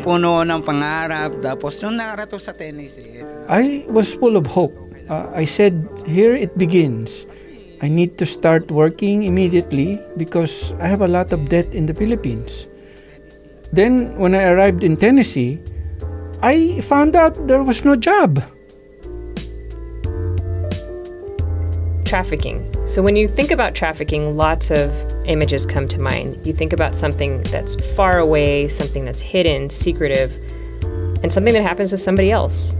punong-puno ng pangarap. Tapos nung nakarating sa tennis, I was full of hope. I said, here it begins. I need to start working immediately because I have a lot of debt in the Philippines. Then, when I arrived in Tennessee, I found out there was no job. Trafficking. So when you think about trafficking, lots of images come to mind. You think about something that's far away, something that's hidden, secretive, and something that happens to somebody else.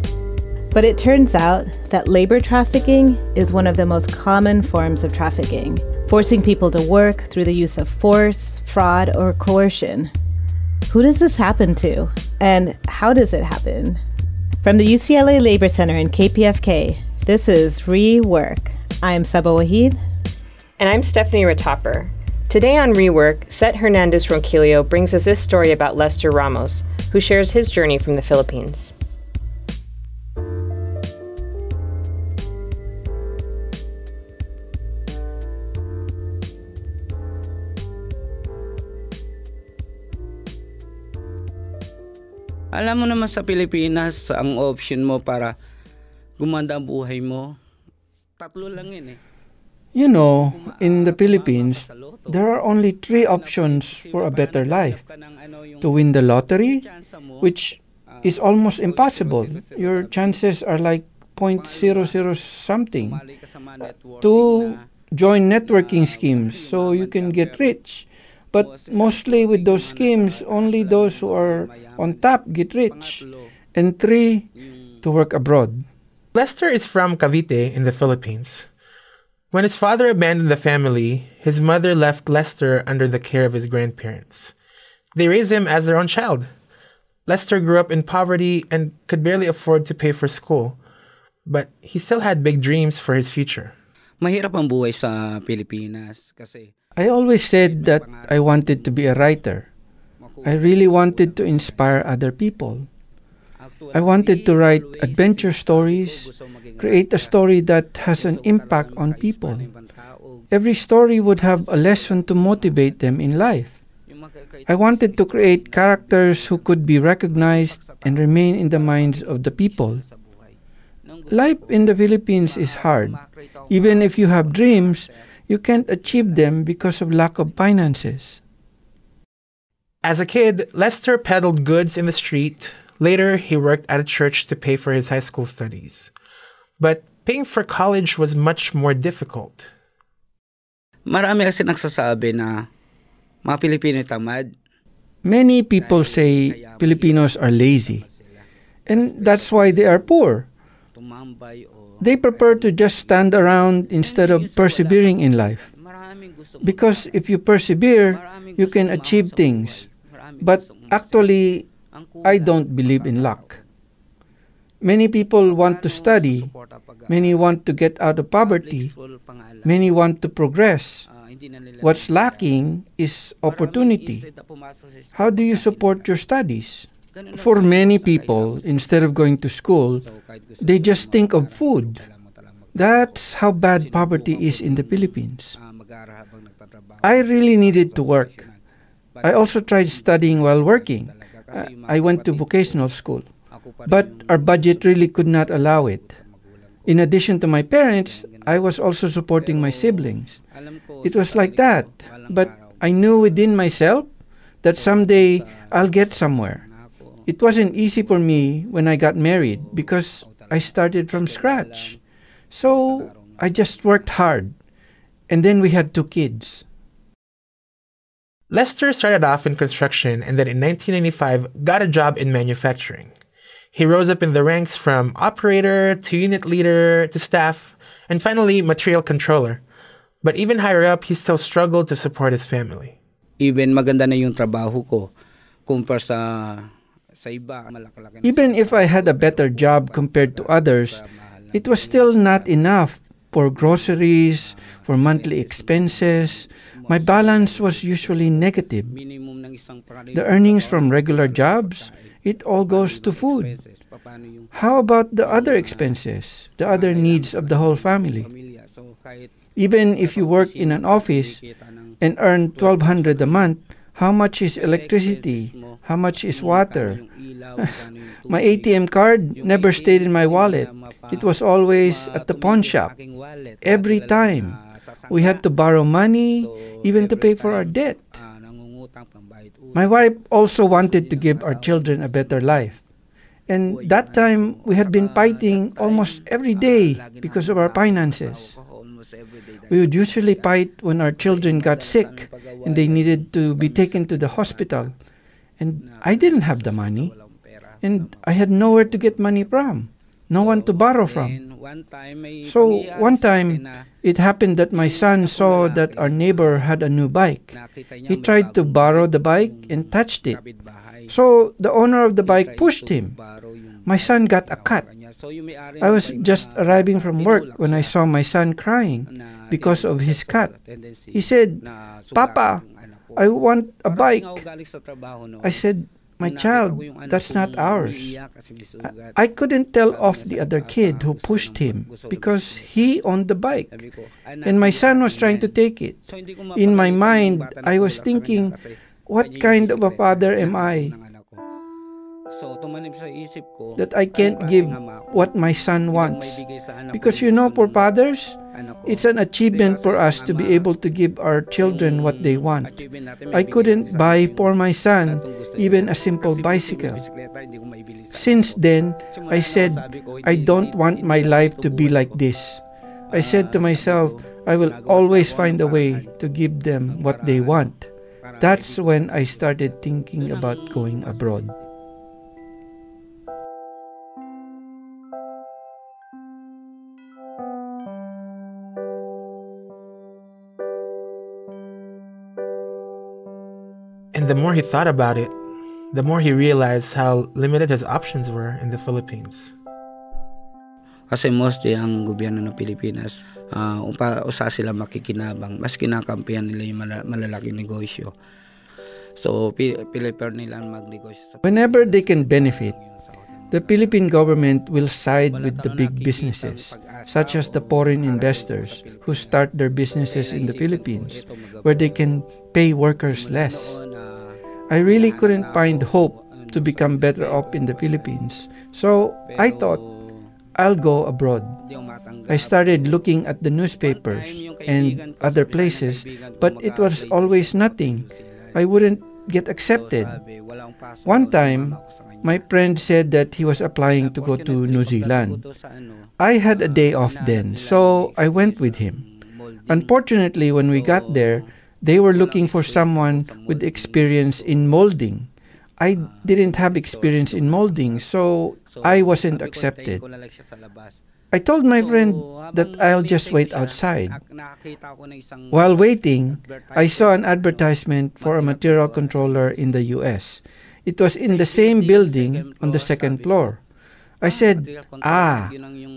But it turns out that labor trafficking is one of the most common forms of trafficking, forcing people to work through the use of force, fraud, or coercion. Who does this happen to? And how does it happen? From the UCLA Labor Center in KPFK, this is Rework. I'm Saba Wahid. And I'm Stephanie Ratapper. Today on Rework, Seth Hernandez Ronquillo brings us this story about Lester Ramos, who shares his journey from the Philippines. Alam mo naman sa Pilipinas, ang option mo para gumanda ang buhay mo, tatlo lang yun eh. You know, in the Philippines, there are only 3 options for a better life. To win the lottery, which is almost impossible. Your chances are like 0.00 something. To join networking schemes so you can get rich. But mostly with those schemes, only those who are on top get rich. And 3, to work abroad. Lester is from Cavite in the Philippines. When his father abandoned the family, his mother left Lester under the care of his grandparents. They raised him as their own child. Lester grew up in poverty and could barely afford to pay for school, but he still had big dreams for his future. Mahirap ang buhay sa Pilipinas kasi I always said that I wanted to be a writer. I really wanted to inspire other people. I wanted to write adventure stories, create a story that has an impact on people. Every story would have a lesson to motivate them in life. I wanted to create characters who could be recognized and remain in the minds of the people. Life in the Philippines is hard. Even if you have dreams, you can't achieve them because of lack of finances. As a kid, Lester peddled goods in the street. Later, he worked at a church to pay for his high school studies. But paying for college was much more difficult. Marami kasi nagsasabi na mga Pilipino tamad. Many people say Filipinos are lazy. And that's why they are poor. They prefer to just stand around instead of persevering in life. Because if you persevere, you can achieve things. But actually, I don't believe in luck. Many people want to study. Many want to get out of poverty. Many want to progress. What's lacking is opportunity. How do you support your studies? For many people, instead of going to school, they just think of food. That's how bad poverty is in the Philippines. I really needed to work. I also tried studying while working. I went to vocational school. But our budget really could not allow it. In addition to my parents, I was also supporting my siblings. It was like that. But I knew within myself that someday I'll get somewhere. It wasn't easy for me when I got married because I started from scratch. So I just worked hard. And then we had 2 kids. Lester started off in construction and then in 1995 got a job in manufacturing. He rose up in the ranks from operator to unit leader to staff and finally material controller. But even higher up, he still struggled to support his family. Even maganda na yung trabaho ko compare sa iba. Even if I had a better job compared to others, it was still not enough for groceries, for monthly expenses. My balance was usually negative. The earnings from regular jobs, it all goes to food. How about the other expenses, the other needs of the whole family? Even if you work in an office and earn $1,200 a month, How much is electricity? How much is water? My ATM card never stayed in my wallet. It was always at the pawn shop. Every time. We had to borrow money, even to pay for our debt. My wife also wanted to give our children a better life. And that time, we had been fighting almost every day because of our finances. We would usually fight when our children got sick and they needed to be taken to the hospital. And I didn't have the money. And I had nowhere to get money from. No one to borrow from. So one time, it happened that my son saw that our neighbor had a new bike. He tried to borrow the bike and touched it. So the owner of the bike pushed him. My son got a cut. I was just arriving from work when I saw my son crying because of his cut. He said, "Papa, I want a bike." I said, "My child, that's not ours." I couldn't tell off the other kid who pushed him because he owned the bike. And my son was trying to take it. In my mind, I was thinking, what kind of a father am I that I can't give what my son wants? Because for fathers, it's an achievement for us to be able to give our children what they want. I couldn't buy for my son even a simple bicycle. Since then, I said, I don't want my life to be like this. I said to myself, I will always find a way to give them what they want. That's when I started thinking about going abroad. And the more he thought about it, the more he realized how limited his options were in the Philippines. Kasi mostly ang gobyerno ng Pilipinas, usa sila makikinabang, mas kinakampihan nila yung malalaking negosyo. So, prefer nila magnegosyo sa... Whenever they can benefit, the Philippine government will side with the big businesses, such as the foreign investors who start their businesses in the Philippines, where they can pay workers less. I really couldn't find hope to become better off in the Philippines, so I thought, I'll go abroad. I started looking at the newspapers and other places, but it was always nothing. I wouldn't get accepted. One time, my friend said that he was applying to go to New Zealand. I had a day off then, so I went with him. Unfortunately, when we got there, they were looking for someone with experience in molding. I didn't have experience in molding, so I wasn't accepted. I told my friend that I'll just wait outside. While waiting, I saw an advertisement for a material controller in the US. It was in the same building on the second floor. I said,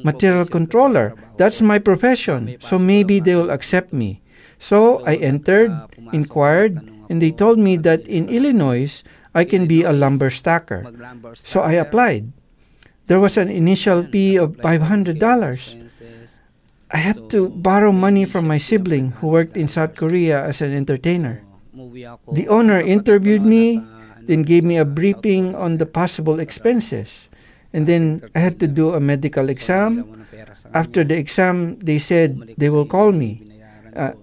material controller, that's my profession, so maybe they will accept me. So I entered, inquired, and they told me that in Illinois, I can be a lumber stacker. So I applied. There was an initial fee of $500. I had to borrow money from my sibling who worked in South Korea as an entertainer. The owner interviewed me, then gave me a briefing on the possible expenses. And then I had to do a medical exam. After the exam, they said they will call me.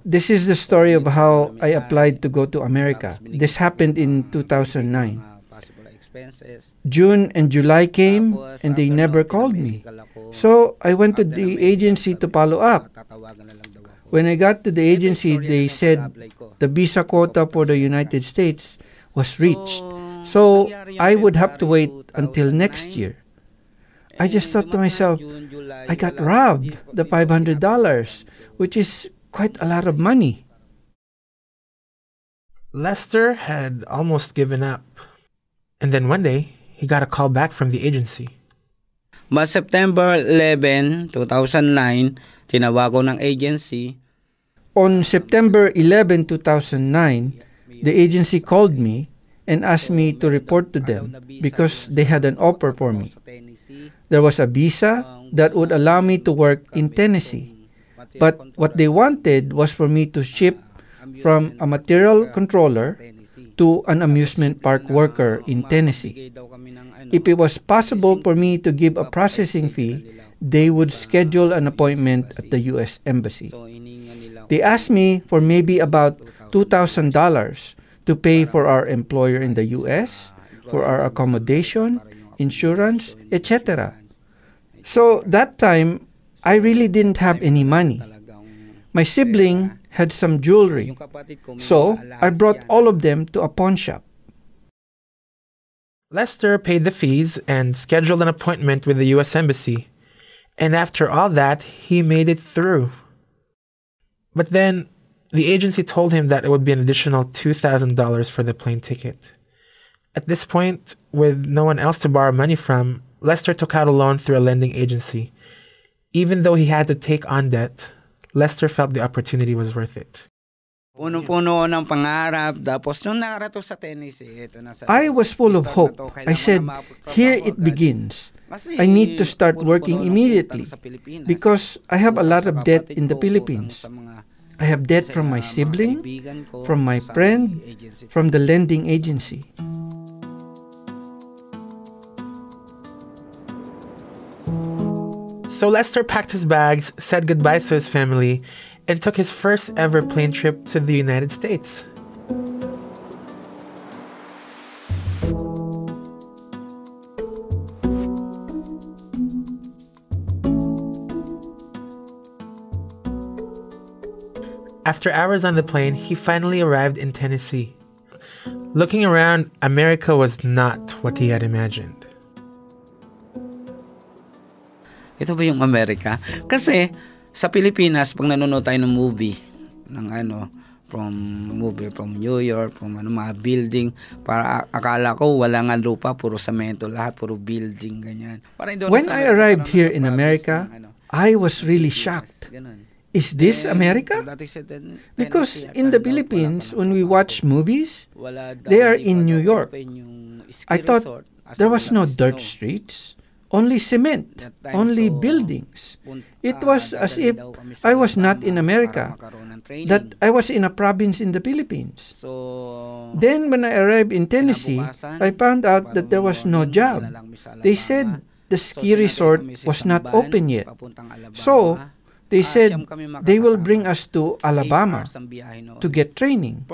This is the story of how I applied to go to America. This happened in 2009. June and July came and they never called me. So I went to the agency to follow up. When I got to the agency, they said the visa quota for the United States was reached. So I would have to wait until next year. I just thought to myself, I got robbed the $500, which is quite a lot of money. Lester had almost given up. And then one day, he got a call back from the agency. But September 11, 2009, tinawag ko ng agency. On September 11, 2009, the agency called me and asked me to report to them because they had an offer for me. There was a visa that would allow me to work in Tennessee. But what they wanted was for me to ship from a material controller to an amusement park worker in Tennessee. If it was possible for me to give a processing fee, they would schedule an appointment at the U.S. Embassy. They asked me for maybe about $2,000 to pay for our employer in the U.S., for our accommodation, insurance, etc. So that time, I really didn't have any money. My sibling had some jewelry, so I brought all of them to a pawn shop. Lester paid the fees and scheduled an appointment with the U.S. Embassy. And after all that, he made it through. But then, the agency told him that it would be an additional $2,000 for the plane ticket. At this point, with no one else to borrow money from, Lester took out a loan through a lending agency. Even though he had to take on debt, Lester felt the opportunity was worth it. Puno-puno ng pangarap. Tapos nung nakarating sa Tennessee, ito na sa I was full of hope. I said, here it begins. I need to start working immediately because I have a lot of debt in the Philippines. I have debt from my sibling, from my friend, from the lending agency. So Lester packed his bags, said goodbyes to his family, and took his first ever plane trip to the United States. After hours on the plane, he finally arrived in Tennessee. Looking around, America was not what he had imagined. Ito ba yung Amerika? Kasi sa Pilipinas, pag nanonood tayo ng movie, from New York, from mga building, para akala ko wala nga lupa, puro semento, lahat puro building, ganyan. When I arrived here in America, I was really shocked. Is this America? Because in the Philippines, when we watch movies, they are in New York. I thought there was no dirt streets, only cement, only buildings. It was as if I was not in America, that I was in a province in the Philippines. Then when I arrived in Tennessee, I found out that there was no job. They said the ski resort was not open yet. So they said they will bring us to Alabama to get training.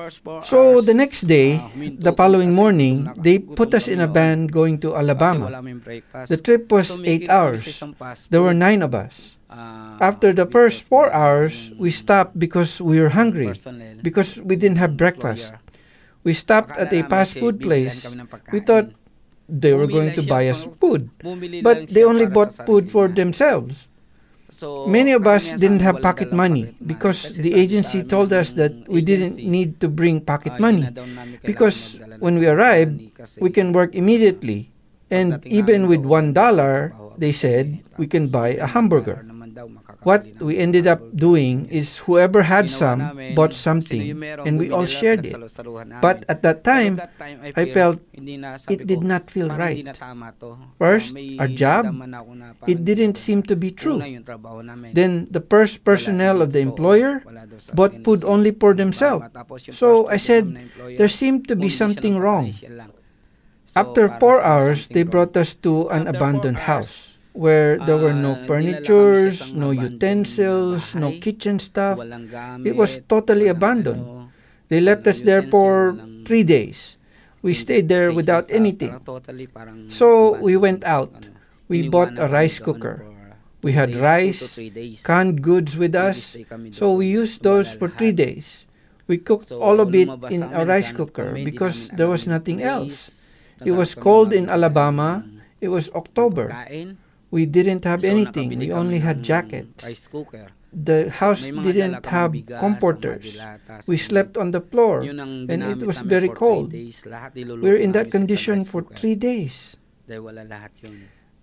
So the next day, the following morning, they put us in a van going to Alabama. The trip was 8 hours. There were 9 of us. After the first 4 hours, we stopped because we were hungry, because we didn't have breakfast. We stopped at a fast food place. We thought they were going to buy us food, but they only bought food for themselves. Many of us didn't have pocket money because the agency told us that we didn't need to bring pocket money because when we arrived, we can work immediately. And even with $1, they said we can buy a hamburger. What we ended up doing is whoever had some bought something and we all shared it. But at that time, I felt it did not feel right. First, our job, it didn't seem to be true. Then the first personnel of the employer bought food only for themselves. So I said, there seemed to be something wrong. After 4 hours, they brought us to an abandoned house where there were no furnitures, no utensils, no kitchen stuff. It was totally abandoned. They left us there for 3 days. We stayed there without anything. So we went out. We bought a rice cooker. We had rice, canned goods with us, so we used those for 3 days. We cooked all of it in a rice cooker because there was nothing else. It was cold in Alabama. It was October. We didn't have anything. We only had jackets. The house didn't have comforters. We slept on the floor, and it was very cold. We were in that condition for 3 days.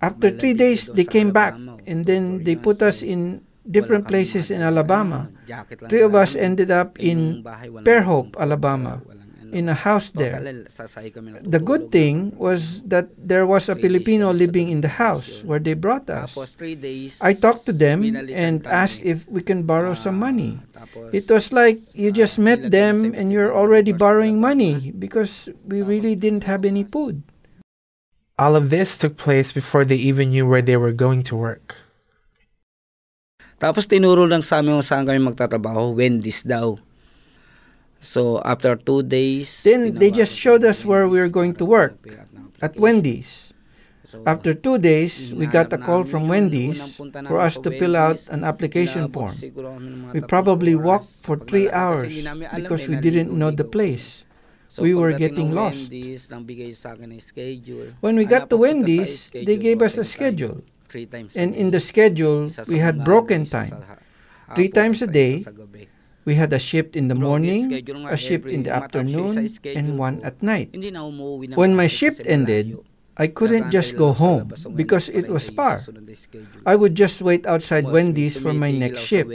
After 3 days, they came back, and then they put us in different places in Alabama. 3 of us ended up in Fairhope, Alabama, in a house there. The good thing was that there was a Filipino living in the house where they brought us. I talked to them and asked if we can borrow some money. It was like you just met them and you're already borrowing money because we really didn't have any food. All of this took place before they even knew where they were going to work. Tapos tinuro lang sa amin kung saan kami magtatrabaho, Wendy's daw. So after 2 days, Then they just showed us where we were going to work, at Wendy's. After 2 days, we got a call from Wendy's for us to fill out an application form. We probably walked for 3 hours because we didn't know the place. We were getting lost. When we got to Wendy's, they gave us a schedule. And in the schedule, we had broken time. 3 times a day, we had a shift in the morning, a shift in the afternoon, and one at night. When my shift ended, I couldn't just go home because it was far. I would just wait outside Wendy's for my next shift.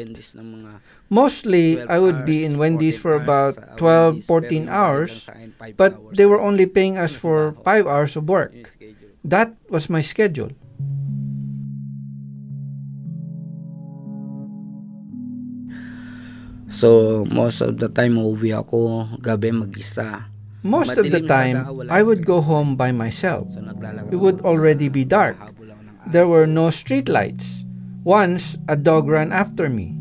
Mostly, I would be in Wendy's for about 12, 14 hours, but they were only paying us for 5 hours of work. That was my schedule. So most of the time, uuwi ako gabi mag-isa. Most of the time, I would go home by myself. It would already be dark. There were no street lights. Once, a dog ran after me.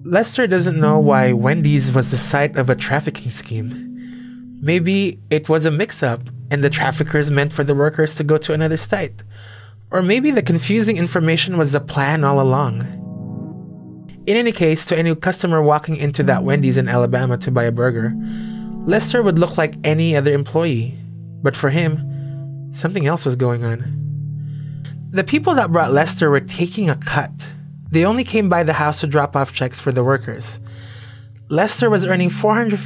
Lester doesn't know why Wendy's was the site of a trafficking scheme. Maybe it was a mix-up and the traffickers meant for the workers to go to another site. Or maybe the confusing information was the plan all along. In any case, to any customer walking into that Wendy's in Alabama to buy a burger, Lester would look like any other employee. But for him, something else was going on. The people that brought Lester were taking a cut. They only came by the house to drop off checks for the workers. Lester was earning $450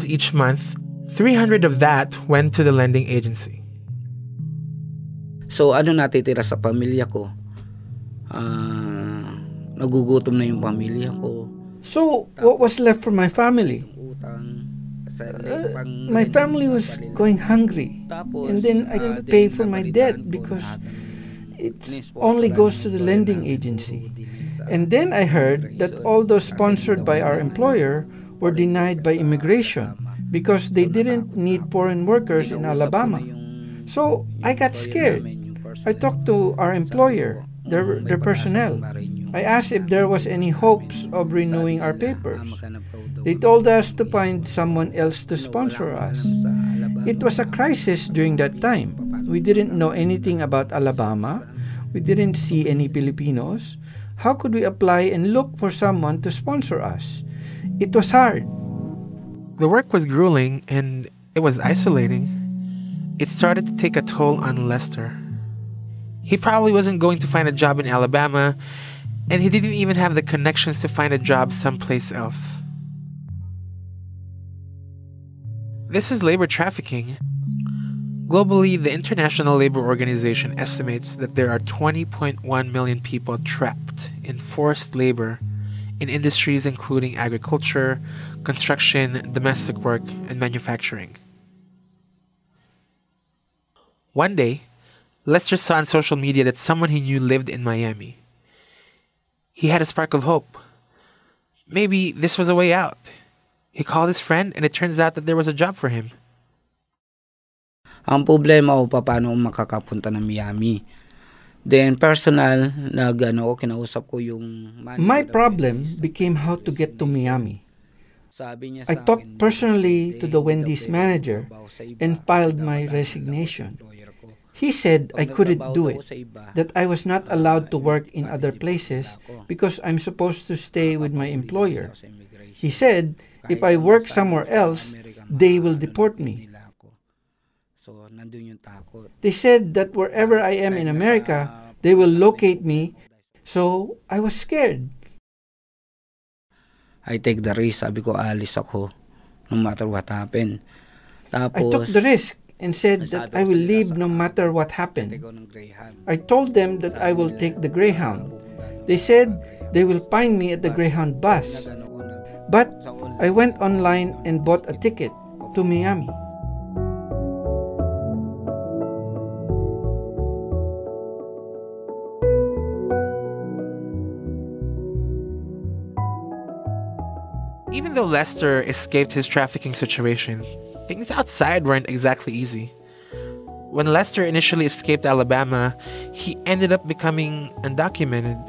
each month. 300 of that went to the lending agency. So ano natitira sa pamilya ko? Nagugutom na yung pamilya ko. So, what was left for my family? My family was going hungry. And then I didn't pay for my debt because it only goes to the lending agency. And then I heard that all those sponsored by our employer were denied by immigration because they didn't need foreign workers in Alabama. So I got scared. I talked to our employer, their personnel. I asked if there was any hopes of renewing our papers. They told us to find someone else to sponsor us. It was a crisis during that time. We didn't know anything about Alabama. We didn't see any Filipinos. How could we apply and look for someone to sponsor us? It was hard. The work was grueling and it was isolating. It started to take a toll on Lester. He probably wasn't going to find a job in Alabama, and he didn't even have the connections to find a job someplace else. This is labor trafficking. Globally, the International Labor Organization estimates that there are 20.1 million people trapped in forced labor in industries including agriculture, construction, domestic work, and manufacturing. One day, Lester saw on social media that someone he knew lived in Miami. He had a spark of hope. Maybe this was a way out. He called his friend and it turns out that there was a job for him. Ang problema ko paano makakapunta ng Miami. Then personal, kinausap ko yung My problem became how to get to Miami. I talked personally to the Wendy's manager and filed my resignation. He said I couldn't do it, that I was not allowed to work in other places because I'm supposed to stay with my employer. He said if I work somewhere else, they will deport me. They said that wherever I am in America, they will locate me, so I was scared. I take the risk, sabi ko alis ako, no matter what happened. I took the risk and said that I will leave no matter what happened. I told them that I will take the Greyhound. They said they will find me at the Greyhound bus. But I went online and bought a ticket. to Miami. Even though Lester escaped his trafficking situation, things outside weren't exactly easy. When Lester initially escaped Alabama, he ended up becoming undocumented.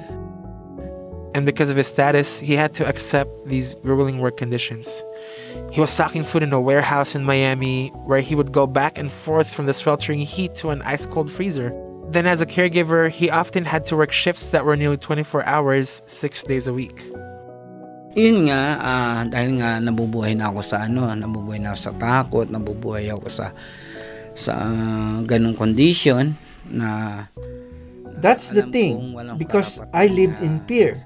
And because of his status, he had to accept these grueling work conditions. He was stocking food in a warehouse in Miami, where he would go back and forth from the sweltering heat to an ice-cold freezer. Then as a caregiver, he often had to work shifts that were nearly 24 hours, 6 days a week. Yun nga, dahil nga nabubuhay na ako sa nabubuhay na ako sa takot, nabubuhay ako sa ganung condition na... That's the thing, because I lived in fear.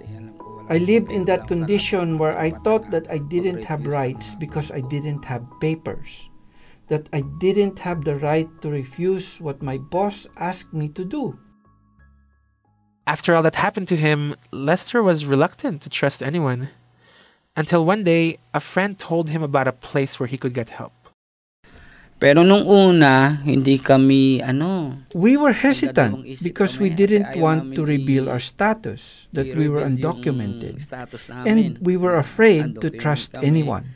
I lived in that condition where I thought that I didn't have rights because I didn't have papers. That I didn't have the right to refuse what my boss asked me to do. After all that happened to him, Lester was reluctant to trust anyone. Until one day, a friend told him about a place where he could get help. Pero nung una, hindi kami we were hesitant because we didn't want to reveal our status, that we were undocumented, and we were afraid to trust anyone.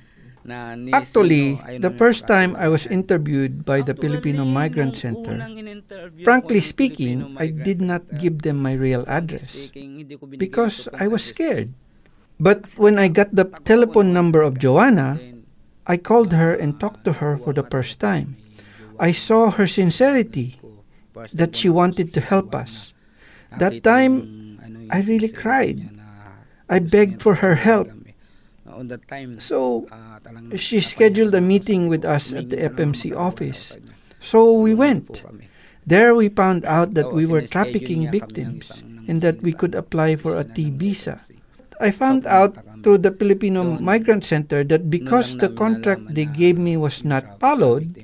Actually, the first time I was interviewed by the Filipino Migrant Center, frankly speaking, I did not give them my real address because I was scared. But when I got the telephone number of Joanna, I called her and talked to her for the first time. I saw her sincerity, that she wanted to help us. That time, I really cried. I begged for her help. So, she scheduled a meeting with us at the FMC office. So we went. There we found out that we were trafficking victims and that we could apply for a T visa. I found out through the Filipino Migrant Center that because the contract they gave me was not followed,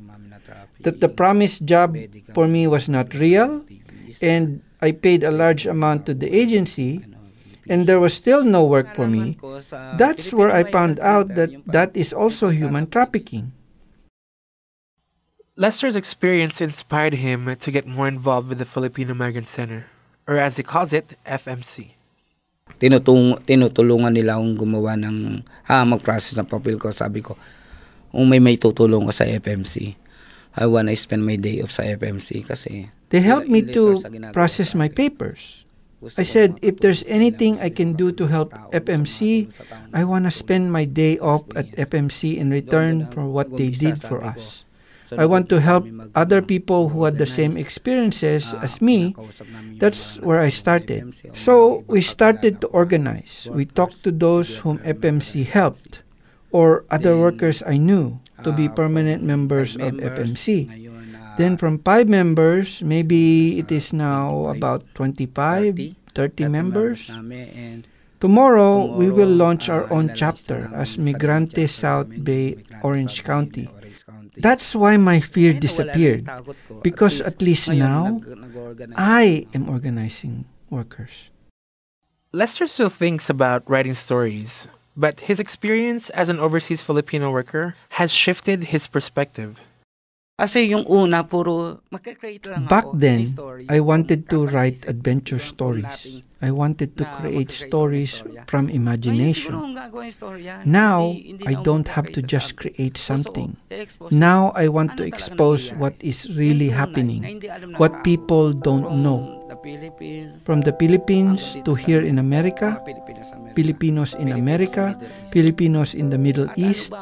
that the promised job for me was not real, and I paid a large amount to the agency, and there was still no work for me. That's where I found out that that is also human trafficking. Lester's experience inspired him to get more involved with the Filipino Migrant Center, or as he calls it, FMC. Tinutulungan nila akong gumawa ng mag-process ng papel ko. Sabi ko, may tutulong ko sa FMC. I wanna spend my day off sa FMC kasi they helped me to process my papers. I said, if there's anything I can do to help FMC, I wanna spend my day off at FMC in return for what they did for us. I want to help other people who had the same experiences as me. That's where I started. So we started to organize. We talked to those whom FMC helped or other workers I knew to be permanent members of FMC. Then from 5 members, maybe it is now about 25, 30 members. Tomorrow, we will launch our own chapter as Migrante South Bay, Orange County. That's why my fear disappeared, because at least now, I am organizing workers. Lester still thinks about writing stories, but his experience as an overseas Filipino worker has shifted his perspective. Kasi yung una, puro makakreate lang ako. Back then, I wanted to write adventure stories. I wanted to create stories from imagination. Now, I don't have to just create something. Now, I want to expose what is really happening, what people don't know. From the Philippines to here in America, Filipinos in America, Filipinos in the Middle East,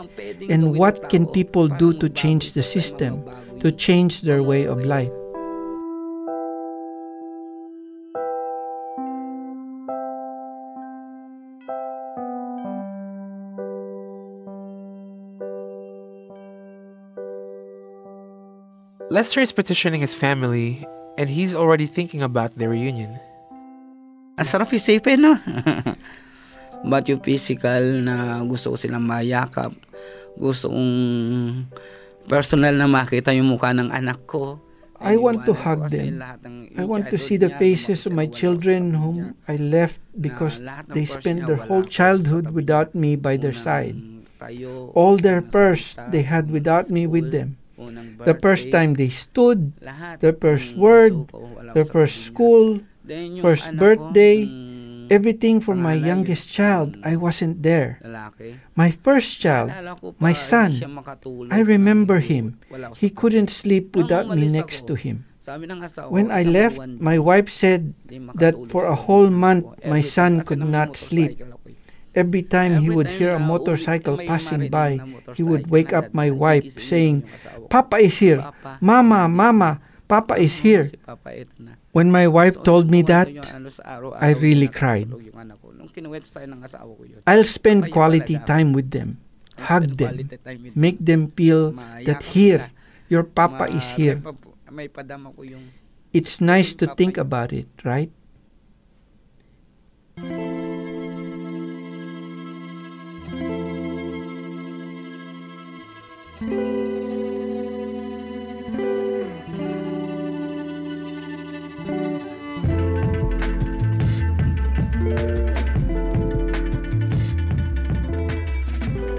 and what can people do to change the system, to change their way of life. Lester is petitioning his family, and he's already thinking about their reunion. Ang sarap isipin, no? But yung physical na gusto ko silang mayakap, gusto kong personal na makita yung mukha ng anak ko. I want to hug them. I want to see the faces of my children whom I left because they spent their whole childhood without me by their side. all their purse they had without me with them. The first time they stood, the first word, the first school, first birthday, everything for my youngest child, I wasn't there. My first child, my son, I remember him. He couldn't sleep without me next to him. When I left, my wife said that for a whole month my son could not sleep. Every time he would hear a motorcycle passing by, he would wake up my wife saying, "Papa is here. Mama, Mama, Papa is here." When my wife told me that, I really cried. I'll spend quality time with them, hug them, make them feel that here, your Papa is here. It's nice to think about it, right?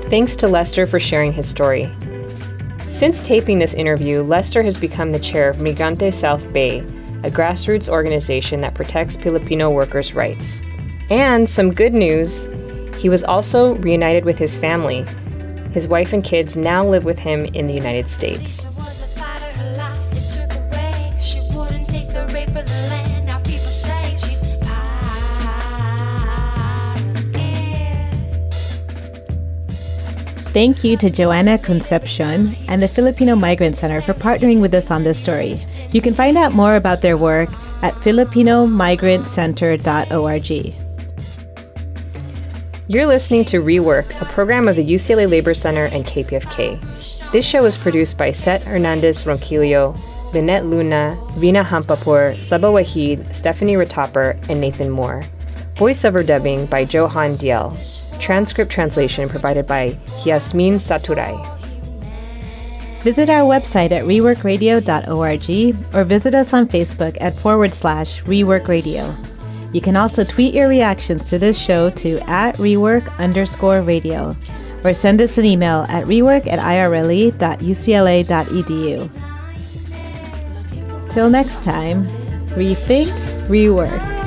Thanks to Lester for sharing his story. Since taping this interview, Lester has become the chair of Migrante South Bay, a grassroots organization that protects Filipino workers' rights. And some good news, he was also reunited with his family. His wife and kids now live with him in the United States. Thank you to Joanna Concepcion and the Filipino Migrant Center for partnering with us on this story. You can find out more about their work at filipinomigrantcenter.org. You're listening to Rework, a program of the UCLA Labor Center and KPFK. This show is produced by Seth Hernandez Ronquillo, Lynette Luna, Vina Hampapur, Saba Wahid, Stephanie Ratopper, and Nathan Moore. Voiceover dubbing by Johan Diel. Transcript translation provided by Yasmin Saturay. Visit our website at reworkradio.org or visit us on Facebook at /reworkradio. You can also tweet your reactions to this show to @rework_radio or send us an email at rework@irle.ucla.edu. Till next time, rethink, rework.